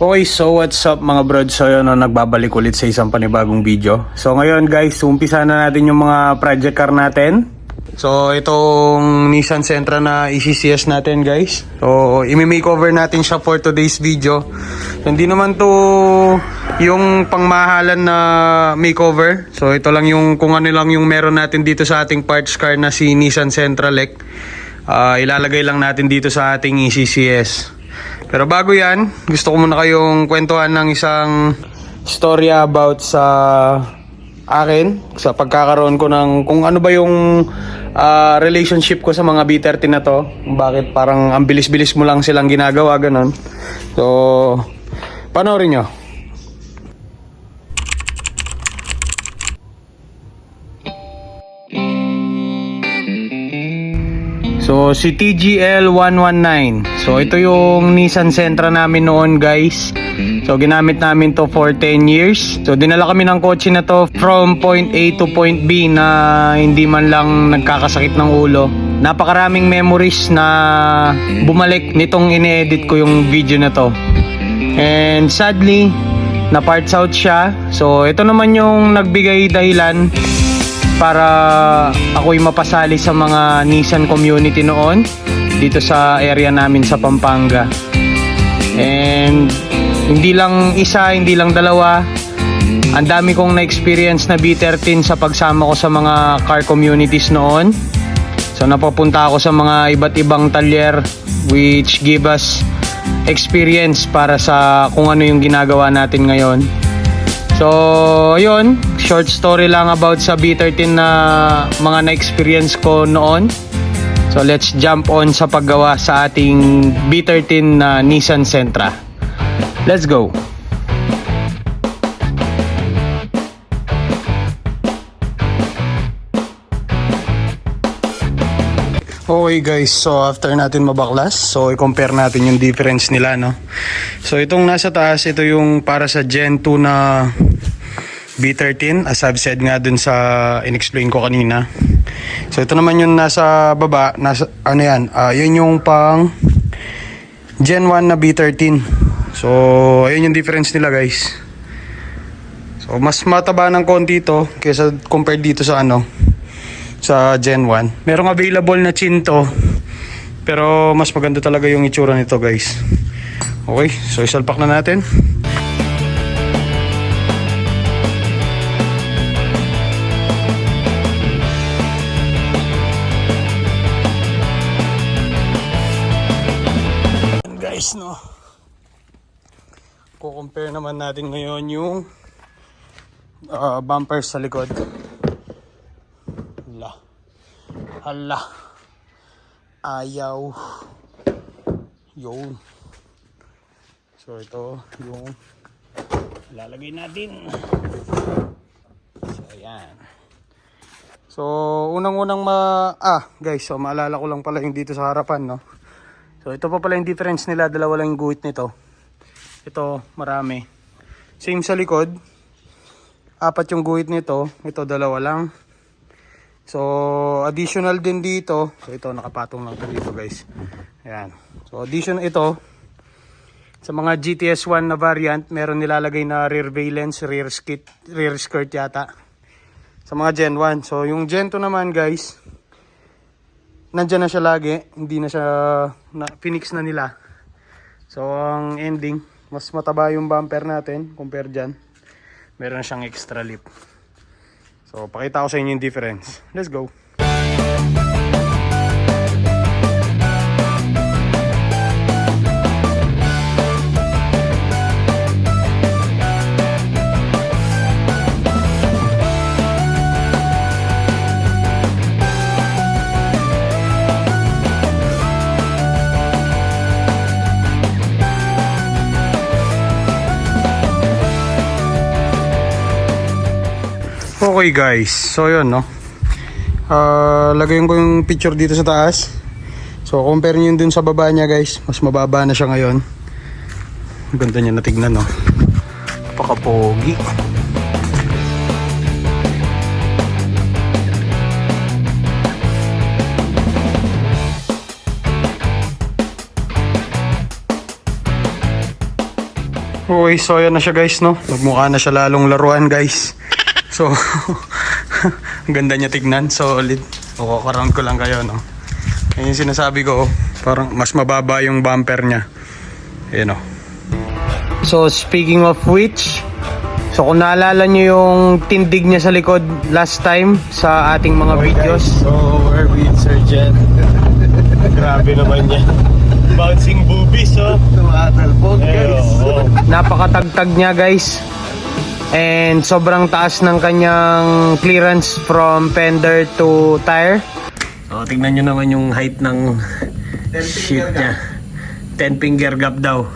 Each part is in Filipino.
Okay, so what's up mga brod? So yun, nagbabalik ulit sa isang panibagong video. So ngayon guys, umpisa na natin yung mga project car natin. So itong Nissan Sentra na ECCS natin guys. So imi-makeover natin siya for today's video. So, hindi naman to yung pangmahalan na makeover. So ito lang yung kung ano lang yung meron natin dito sa ating parts car na si Nissan Sentra Lek. Ilalagay lang natin dito sa ating ECCS. Pero bago yan, gusto ko muna kayong kwentuhan ng isang storya about sa akin, sa pagkakaroon ko ng kung ano ba yung relationship ko sa mga B30 na to. Bakit parang ang bilis-bilis mo lang silang ginagawa, ganon. So, panoorin nyo. So, si TGL 119. So, ito yung Nissan Sentra namin noon, guys. So, ginamit namin to for 10 years. So, dinala kami ng kotse na to from point A to point B na hindi man lang nagkakasakit ng ulo. Napakaraming memories na bumalik nitong ine-edit ko yung video na to. And sadly, na parts out siya. So, ito naman yung nagbigay dahilan para ako'y mapasali sa mga Nissan community noon dito sa area namin sa Pampanga. And hindi lang isa, hindi lang dalawa, ang dami kong na-experience na B13 sa pagsama ko sa mga car communities noon. So napapunta ako sa mga iba't ibang talyer which give us experience para sa kung ano yung ginagawa natin ngayon. So, ayun, short story lang about sa B13 na mga na-experience ko noon. So, let's jump on sa paggawa sa ating B13 na Nissan Sentra. Let's go! Okay guys, so after natin mabaklas, so i-compare natin yung difference nila, no? So itong nasa taas, ito yung para sa Gen 2 na B13, as I've said nga dun sa in-explain ko kanina. So ito naman yung nasa baba, nasa, ano yan, yun yung pang Gen 1 na B13. So ayun yung difference nila guys. So mas mataba ng konti ito kaysa compared dito sa ano, sa Gen 1. Merong available na Chinto, pero mas maganda talaga yung itsura nito guys. Okay, so isalpak na natin. And guys, no, kukompare naman natin ngayon yung bumpers sa likod. Hala, ayaw. Yun. So ito yung lalagay natin. So ayan. So unang-unang guys, so maalala ko lang pala yung dito sa harapan, no. So ito pa pala yung difference nila, dalawa lang yung guhit nito. Ito marami. Same sa likod. 4 yung guhit nito, ito dalawa lang. So additional din dito. So ito nakapatong lang dito guys. Ayan. So addition ito sa mga GTS 1 na variant, meron nilalagay na rear valence, rear skirt yata. Sa mga Gen 1. So yung Gen 2 naman guys, nandyan na siya lagi, hindi na siya pinix na nila. So ang ending, mas mataba yung bumper natin compare dyan. Meron na siyang extra lip. So, pakita ko sa inyo yung difference. Let's go! Okay guys, so yun, no, lagayin ko yung picture dito sa taas. So compare nyo yun dun sa baba niya guys, mas mababa na siya ngayon. Ganda niya na tignan, no, napaka-pogi. Okay, so ayan na siya guys, no? Magmukha na siya lalong laruan guys. So, ang ganda niya tignan, solid. O, karound ko lang kayo, no? Ayun yung sinasabi ko, parang mas mababa yung bumper niya. Ayan, no? So, speaking of which, so kung naalala nyo yung tindig niya sa likod last time sa ating mga videos. Guys, so we're with Sir Jen. Grabe naman yan. Bouncing boobies, oh. Tumatalbog, guys. Napakatagtag niya guys. And sobrang taas ng kanyang clearance from fender to tire. So tingnan nyo naman yung height ng sheet niya. 10 finger gap daw.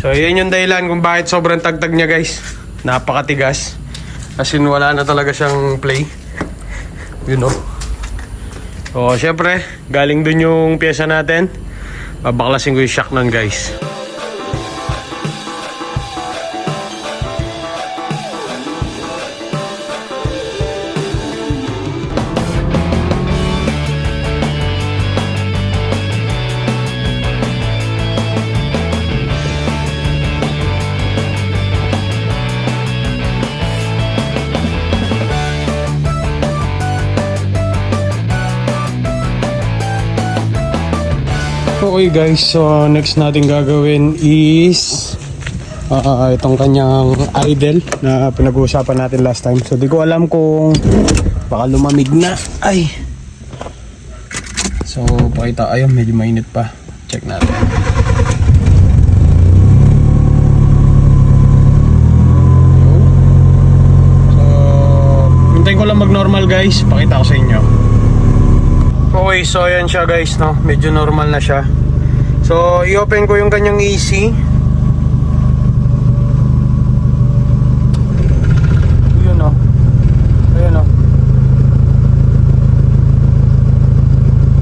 So yun yung dahilan kung bakit sobrang tagtag niya guys. Napakatigas. As in wala na talaga siyang play. You know. So syempre galing dun yung pyesa natin. Babaklasin ko yung shock nun guys. Okay guys, so next natin gagawin is itong kanyang idle na pinag-uusapan natin last time. So di ko alam kung baka lumamig na. Ay. So pakita, ayun medyo mainit pa. Check natin. So hintayin ko lang mag-normal guys. Pakita ko sa inyo. Okay, so ayan siya guys, no? Medyo normal na siya. So, i-open ko yung kanyang AC. Yun o. Ayan o.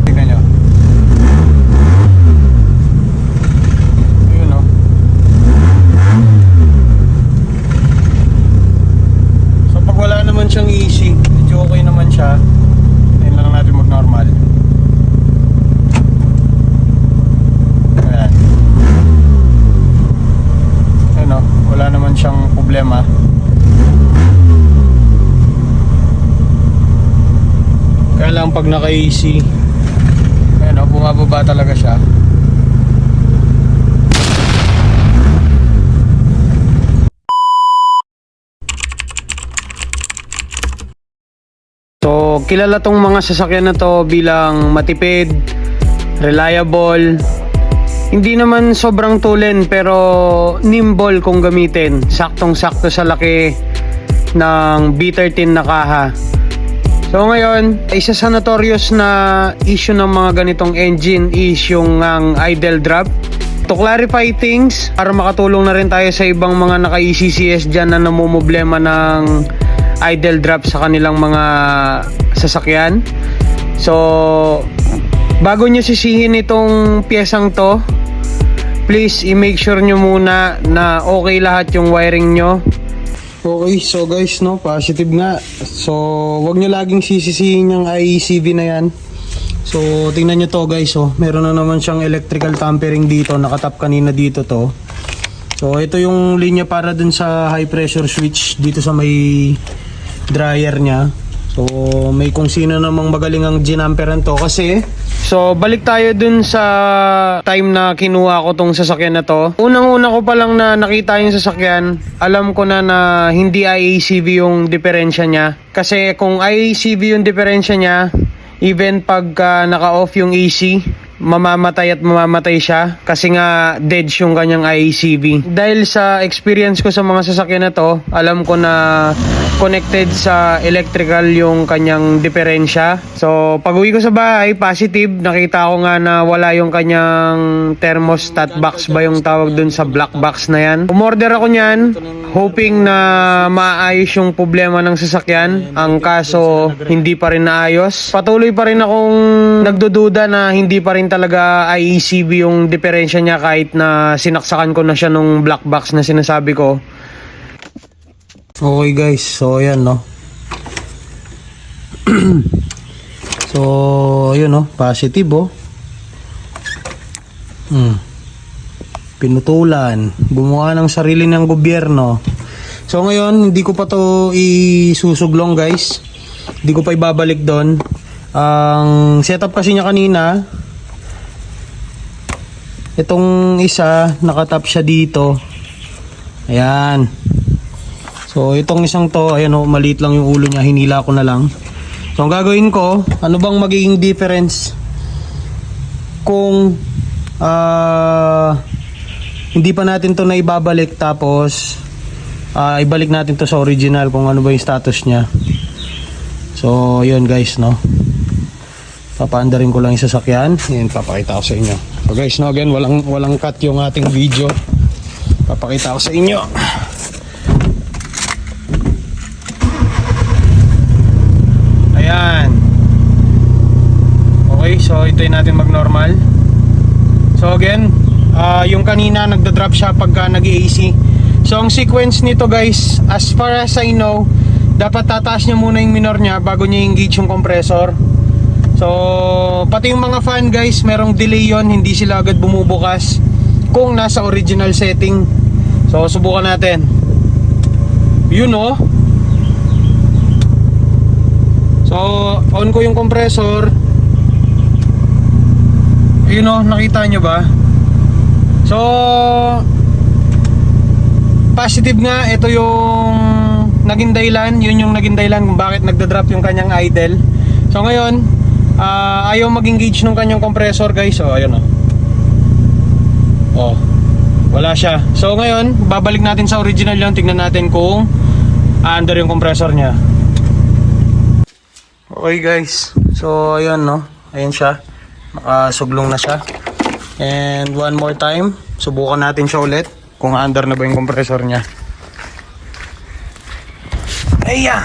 Tignan nyo. Yun o. So, pag wala naman siyang AC, medyo okay naman siya. Ayun lang natin mag-normal. Wala naman siyang problema. Kaya lang pag naka-AC, ayan o, bumababa talaga siya. So, kilala tong mga sasakyan na to bilang matipid, reliable, hindi naman sobrang tulen pero nimble kung gamitin. Saktong-sakto sa laki ng B13 na kaha. So ngayon, isa sa notorious na issue ng mga ganitong engine is yung idle drop. To clarify things, para makatulong na rin tayo sa ibang mga naka-ECCS dyan na namumblema ng idle drop sa kanilang mga sasakyan. So, bago nyo sisihin itong piyesang to, please i-make sure nyo muna na okay lahat yung wiring nyo. Okay, so guys, no, positive nga. So, wag nyo laging sisisihin yung IECV na yan. So, tingnan nyo to guys, oh. Meron na naman siyang electrical tampering dito. Nakatap kanina dito to. So, ito yung linya para dun sa high pressure switch dito sa may dryer niya. So, may kung sino namang magaling ang ginamperan to kasi. So, balik tayo dun sa time na kinuha ko tong sasakyan na to. Unang-una ko pa lang na nakita yung sasakyan, alam ko na na hindi IACV yung diferensya niya. Kasi kung IACV yung diferensya niya, even pagka naka-off yung AC, mamamatay at mamamatay siya kasi nga dead yung kanyang IACV. Dahil sa experience ko sa mga sasakyan na to, alam ko na connected sa electrical yung kanyang diferensya. So pag uwi ko sa bahay, positive, nakita ko nga na wala yung kanyang thermostat box ba yung tawag dun sa black box na yan. Umorder ako nyan, hoping na maayos yung problema ng sasakyan. Ang kaso, hindi pa rin naayos. Patuloy pa rin akong nagdududa na hindi pa rin talaga IECV yung diferensya niya kahit na sinaksakan ko na siya nung black box na sinasabi ko. Okay guys, so ayan no. So, yun no, positive oh. pinutulan, gumawa ng sarili ng gobyerno. So ngayon, hindi ko pa to isusuglong guys. Hindi ko pa ibabalik doon. Ang setup kasi niya kanina, itong isa, nakatap siya dito. Ayan. So itong isang to, ayan o, maliit lang yung ulo niya, hinila ko na lang. So ang gagawin ko, ano bang magiging difference kung hindi pa natin to na ibabalik, tapos ibalik natin to sa original kung ano ba yung status niya. So yun guys, no, papaandarin ko lang yung sasakyan. Yan, papakita ko sa inyo. So guys, no, again, walang cut yung ating video. Papakita ko sa inyo. Ayan. Okay, so ito yung natin mag-normal. So again, yung kanina nagda-drop siya pagka nag-AC. So ang sequence nito guys, as far as I know, dapat tataas niya muna yung minor niya bago niya engage yung compressor. So pati yung mga fan guys, merong delay yon, hindi sila agad bumubukas kung nasa original setting. So subukan natin. Yun oh. So on ko yung compressor. Yun oh, nakita nyo ba? So positive nga, ito yung naging dahilan. Yun yung naging dahilan kung bakit nagda-drop yung kanyang idle. So ngayon, ayaw mag-engage ng kanyang compressor guys. So ayun oh. Oh, wala siya. So ngayon, babalik natin sa original yan. Tignan natin kung under yung compressor niya. Okay guys, so ayun no, ayun siya, nakasuglong na siya. And one more time, subukan natin siya ulit kung under na ba yung compressor niya. Ayan.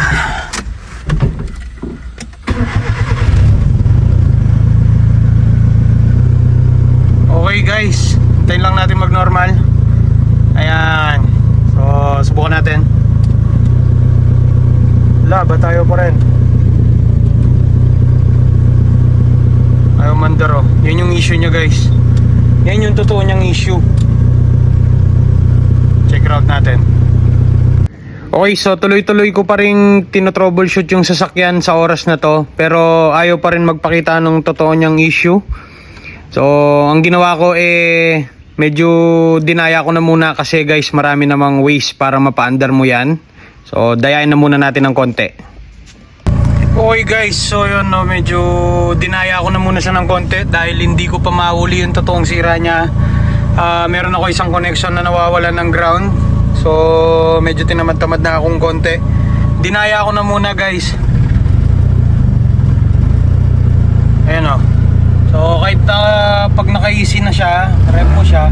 Okay guys, hintayin lang natin mag normal. Ayan, so subukan natin. Wala ba tayo pa rin? Ayaw mandar oh. Yan yung issue niya guys. Yan yung totoo niyang issue. Check out natin. Okay, so tuloy-tuloy ko pa rin tinotroubleshoot yung sasakyan sa oras na to. Pero ayaw pa rin magpakita ng totoo niyang issue. So ang ginawa ko medyo dinaya ko na muna kasi guys, marami namang ways para mapa-under mo yan. So dayain na muna natin ng konti. Okay guys, so yun no, medyo dinaya ko na muna siya ng konti dahil hindi ko pa mahuli yung totoong sira niya. Meron ako isang connection na nawawalan ng ground. So medyo tinamad-tamad na akong konti. Dinaya ko na muna guys. Ayan o. So kahit pag naka-easy na siya, rep mo siya,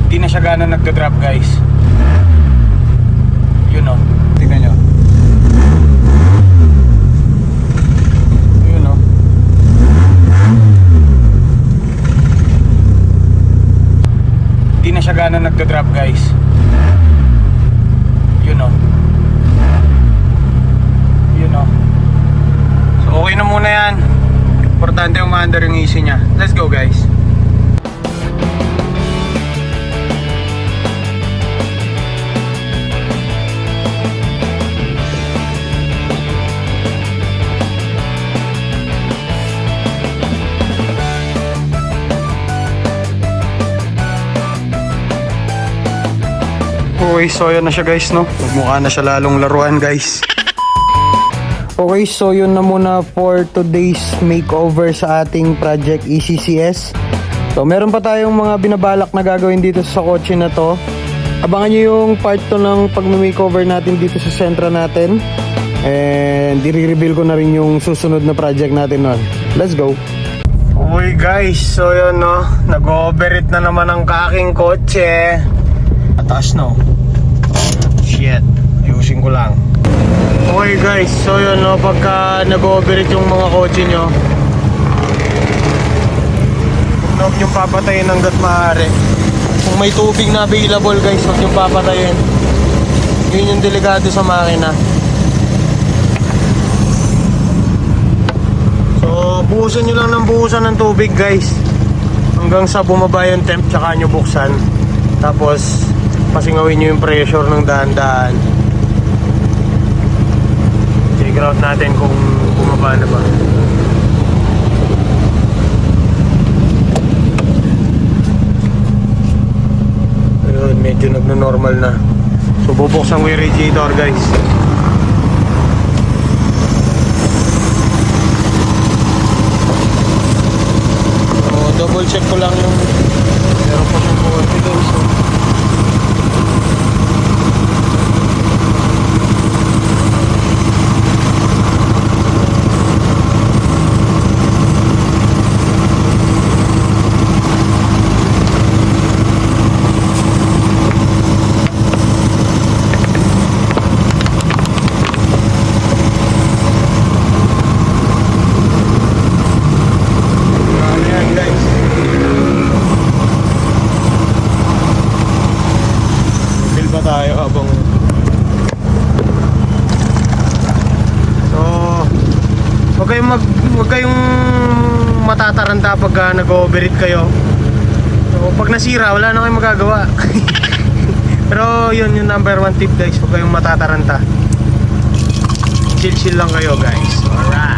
hindi na siya gano'n nagda-drop guys. Yun o, tingnan nyo. Hindi na siya gano'n nagda-drop guys. Yun o. Yun o. So okay na muna yan. Importante yung ma-under yung easy niya. Let's go guys. Okay, so yun na siya guys, no? Magmukha na siya lalong laruan guys. Okay, so yun na muna for today's makeover sa ating project ECCS. So meron pa tayong mga binabalak na gagawin dito sa kotse na to. Abangan nyo yung part to ng pag-makeover natin dito sa Sentra natin. And i-reveal ko na rin yung susunod na project natin nun. Let's go! Okay guys, so yun no, nag-overheat na naman ang kaking kotse. Ataas no. Shit, ayusin ko lang. Okay guys, so yun no, pagka nag-overheat yung mga kotse nyo, huwag nyo papatayin hanggat maaari. Kung may tubig na available guys, huwag nyo papatayin. Yun yung delikado sa makina. So buhusan nyo lang ng buhusan ng tubig guys. hanggang sa bumaba yung temp, tsaka nyo buksan. Tapos pasingawin nyo yung pressure ng dahan-dahan. Check out natin kung bumaba na ba. Ayun, medyo nagno-normal na. So bubuksan ko yung radiator, guys. So double check ko lang yung meron pa siyang konti, guys. So, tayo habang wag kayong matataranta pag nag-overheat kayo. So pag nasira wala na kayong magagawa. Pero yun yung number one tip, guys, wag kayong matataranta. Chill lang kayo, guys. Alright.